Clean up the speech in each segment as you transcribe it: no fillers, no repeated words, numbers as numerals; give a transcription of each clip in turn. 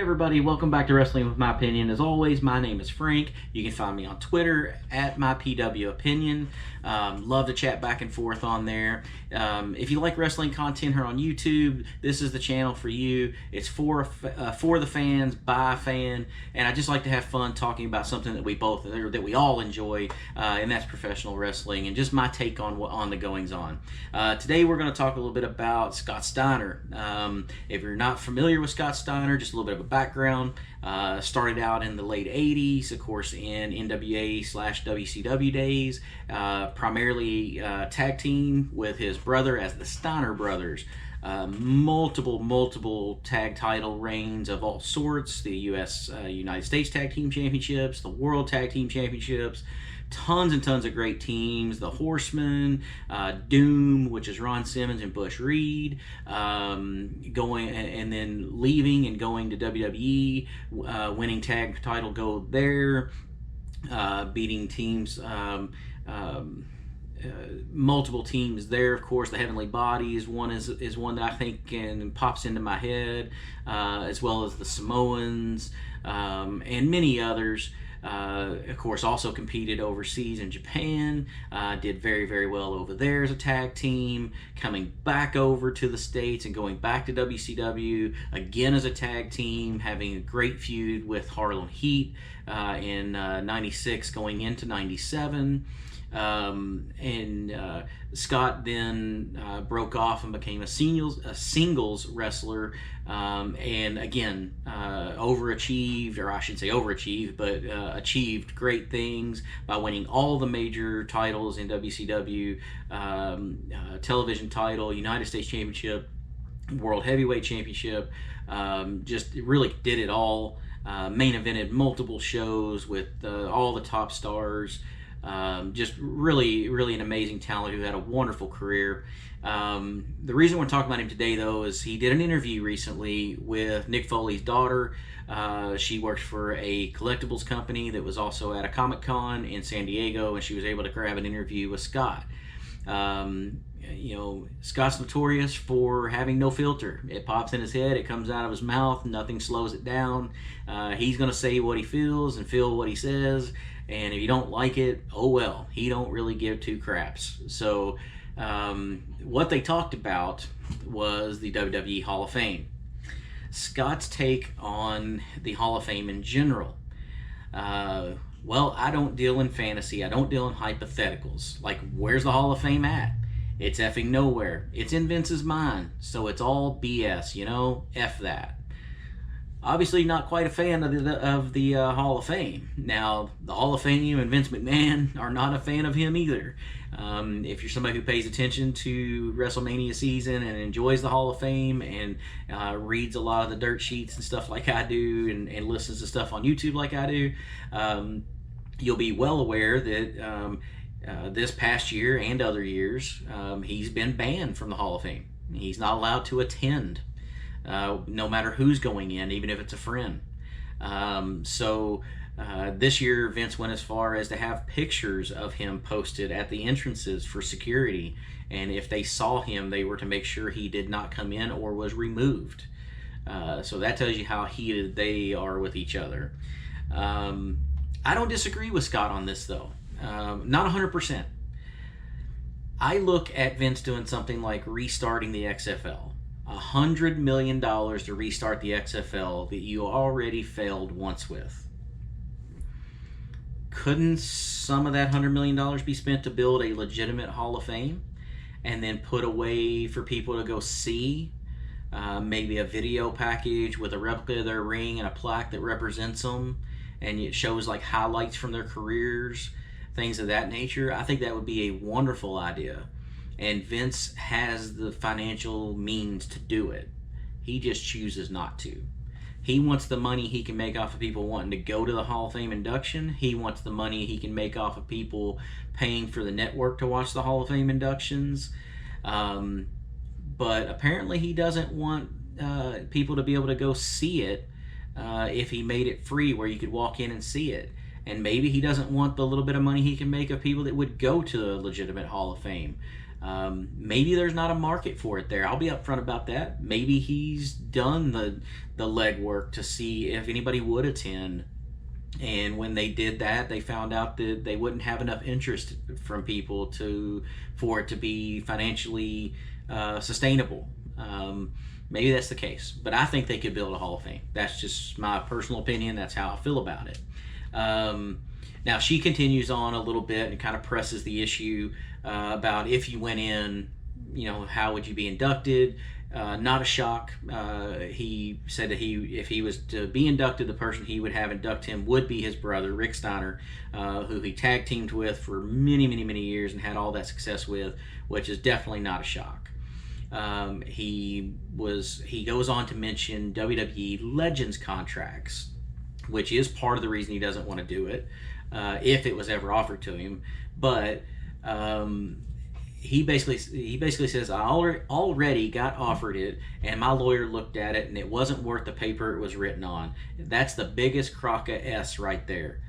everybody, welcome back to Wrestling with My Opinion. As always, my name is Frank. You can find me on Twitter at MyPWOpinion. Love to chat back and forth on there. If you like wrestling content here on YouTube, this is the channel for you. It's for the fans, by a fan, and I just like to have fun talking about something that we all enjoy, and that's professional wrestling and just my take on the goings on. Today we're going to talk a little bit about Scott Steiner. If you're not familiar with Scott Steiner, just a little bit of a background. Started out in the late 80s, of course, in NWA/WCW days, primarily tag team with his brother as the Steiner brothers. Multiple tag title reigns of all sorts, the United States Tag Team Championships, the World Tag Team Championships, tons and tons of great teams, the Horsemen, Doom, which is Ron Simmons and Bush Reed, going and then leaving and going to WWE, winning tag title gold there, beating teams, multiple teams there. Of course, the Heavenly Bodies one is one that I think pops into my head, as well as the Samoans, and many others. Of course, also competed overseas in Japan, did very well over there as a tag team, coming back over to the States and going back to WCW again as a tag team, having a great feud with Harlem Heat in 96 going into 97. Scott then broke off and became a singles wrestler, and again overachieved, or I should say overachieved, but achieved great things by winning all the major titles in WCW, television title, United States Championship, World Heavyweight Championship. Just really did it all. Main evented multiple shows with all the top stars. Just really an amazing talent who had a wonderful career. The reason we're talking about him today, though, is he did an interview recently with Nick Foley's daughter. She worked for a collectibles company that was also at a Comic-Con in San Diego, and she was able to grab an interview with Scott. Scott's notorious for having no filter. It pops in his head, it comes out of his mouth, nothing slows it down. He's going to say what he feels and feel what he says. And if you don't like it, oh well, he don't really give two craps. So what they talked about was the WWE Hall of Fame. Scott's take on the Hall of Fame in general. Well, I don't deal in fantasy. I don't deal in hypotheticals. Like, where's the Hall of Fame at? It's effing nowhere. It's in Vince's mind. So it's all BS, F that. Obviously not quite a fan of the Hall of Fame. Now, the Hall of Fame and Vince McMahon are not a fan of him either. If you're somebody who pays attention to WrestleMania season and enjoys the Hall of Fame and reads a lot of the dirt sheets and stuff like I do, and listens to stuff on YouTube like I do, you'll be well aware that this past year and other years, he's been banned from the Hall of Fame. He's not allowed to attend. No matter who's going in, even if it's a friend. This year, Vince went as far as to have pictures of him posted at the entrances for security, and if they saw him, they were to make sure he did not come in or was removed. So that tells you how heated they are with each other. I don't disagree with Scott on this, though. Not 100%. I look at Vince doing something like restarting the XFL. $100 million to restart the XFL that you already failed once with. Couldn't some of that $100 million be spent to build a legitimate Hall of Fame and then put away for people to go see? Maybe a video package with a replica of their ring and a plaque that represents them, and it shows like highlights from their careers, things of that nature. I think that would be a wonderful idea. And Vince has the financial means to do it. He just chooses not to. He wants the money he can make off of people wanting to go to the Hall of Fame induction. He wants the money he can make off of people paying for the network to watch the Hall of Fame inductions. But apparently he doesn't want people to be able to go see it if he made it free where you could walk in and see it. And maybe he doesn't want the little bit of money he can make of people that would go to a legitimate Hall of Fame. Maybe there's not a market for it there. I'll be upfront about that. Maybe he's done the legwork to see if anybody would attend. And when they did that, they found out that they wouldn't have enough interest from people for it to be financially sustainable. Maybe that's the case, but I think they could build a Hall of Fame. That's just my personal opinion. That's how I feel about it. Now she continues on a little bit and kind of presses the issue about if you went in, how would you be inducted? Not a shock. He said that if he was to be inducted, the person he would have induct him would be his brother, Rick Steiner, who he tag teamed with for many, many, many years and had all that success with, which is definitely not a shock. He goes on to mention WWE Legends contracts, which is part of the reason he doesn't want to do it, if it was ever offered to him. But he basically says, I already got offered it, and my lawyer looked at it, and it wasn't worth the paper it was written on. That's the biggest crock of S right there.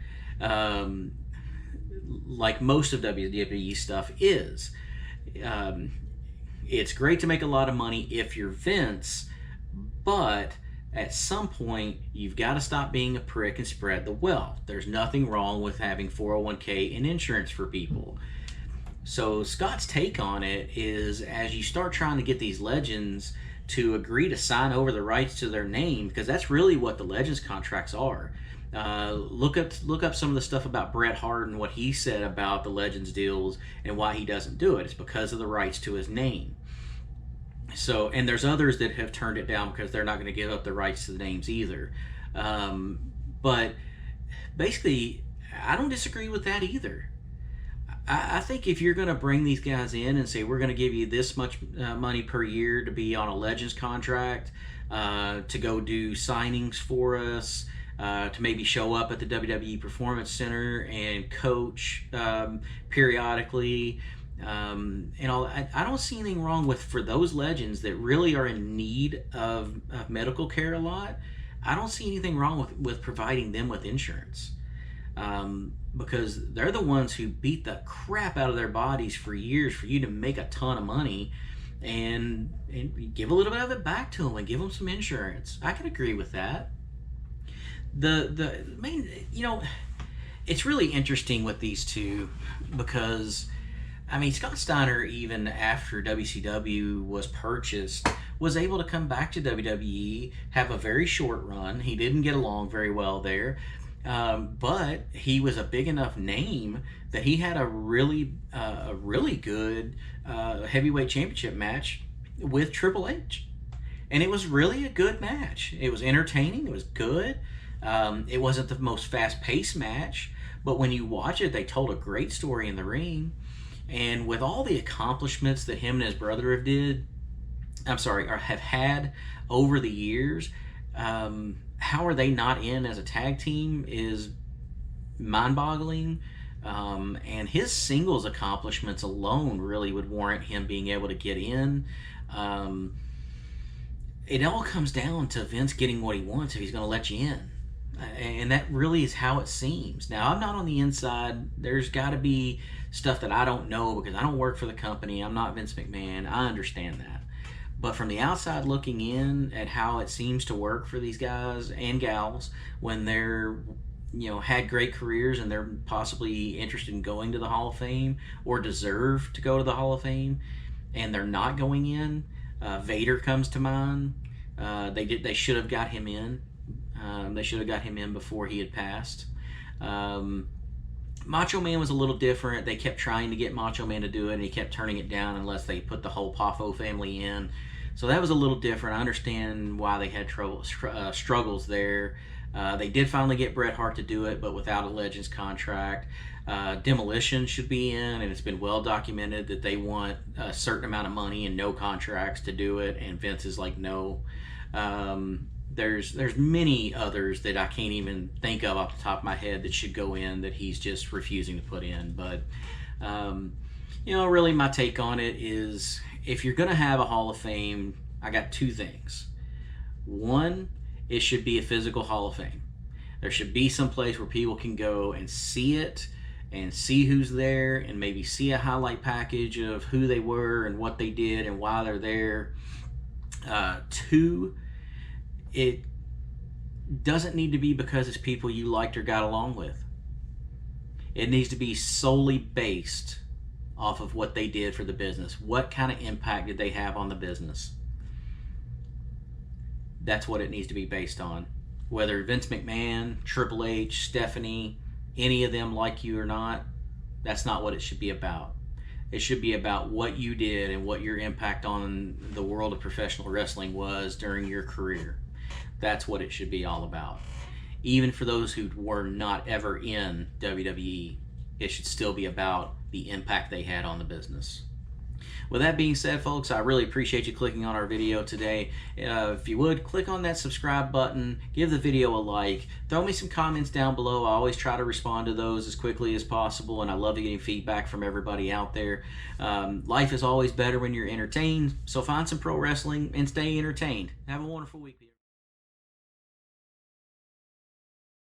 Like most of WWE stuff is. It's great to make a lot of money if you're Vince, but at some point you've got to stop being a prick and spread the wealth. There's nothing wrong with having 401k and insurance for people. So Scott's take on it is, as you start trying to get these legends to agree to sign over the rights to their name, because that's really what the legends contracts are. Look up some of the stuff about Bret Hart and what he said about the legends deals and why he doesn't do it. It's because of the rights to his name. So, and there's others that have turned it down because they're not going to give up the rights to the names either. But basically, I don't disagree with that either. I think if you're going to bring these guys in and say, we're going to give you this much money per year to be on a Legends contract, to go do signings for us, to maybe show up at the WWE Performance Center and coach periodically, and all, I don't see anything wrong with, for those legends that really are in need of medical care a lot, I don't see anything wrong with providing them with insurance. Because they're the ones who beat the crap out of their bodies for years for you to make a ton of money, and give a little bit of it back to them and give them some insurance. I can agree with that. The main, it's really interesting with these two, because I mean, Scott Steiner, even after WCW was purchased, was able to come back to WWE, have a very short run. He didn't get along very well there. But he was a big enough name that he had a really good heavyweight championship match with Triple H, and it was really a good match. It was entertaining. It was good. It wasn't the most fast-paced match, but when you watch it, they told a great story in the ring. And with all the accomplishments that him and his brother have had over the years, how are they not in as a tag team is mind-boggling. And his singles accomplishments alone really would warrant him being able to get in. It all comes down to Vince getting what he wants if he's going to let you in. And that really is how it seems. Now, I'm not on the inside. There's got to be stuff that I don't know because I don't work for the company. I'm not Vince McMahon. I understand that. But from the outside looking in at how it seems to work for these guys and gals when they're, had great careers and they're possibly interested in going to the Hall of Fame or deserve to go to the Hall of Fame, and they're not going in. Vader comes to mind. They should have got him in. They should have got him in before he had passed. Macho Man was a little different. They kept trying to get Macho Man to do it, and he kept turning it down unless they put the whole Poffo family in. So that was a little different. I understand why they had struggles there. They did finally get Bret Hart to do it, but without a Legends contract. Demolition should be in, and it's been well documented that they want a certain amount of money and no contracts to do it, and Vince is like, no. There's many others that I can't even think of off the top of my head that should go in that he's just refusing to put in. But, really my take on it is, if you're going to have a Hall of Fame, I got two things. One, it should be a physical Hall of Fame. There should be some place where people can go and see it and see who's there, and maybe see a highlight package of who they were and what they did and why they're there. Two, it doesn't need to be because it's people you liked or got along with. It needs to be solely based off of what they did for the business. What kind of impact did they have on the business? That's what it needs to be based on. Whether Vince McMahon, Triple H, Stephanie, any of them like you or not, that's not what it should be about. It should be about what you did and what your impact on the world of professional wrestling was during your career. That's what it should be all about. Even for those who were not ever in WWE, it should still be about the impact they had on the business. With that being said, folks, I really appreciate you clicking on our video today. If you would, click on that subscribe button, give the video a like, throw me some comments down below. I always try to respond to those as quickly as possible, and I love getting feedback from everybody out there. Life is always better when you're entertained, so find some pro wrestling and stay entertained. Have a wonderful week, Peter.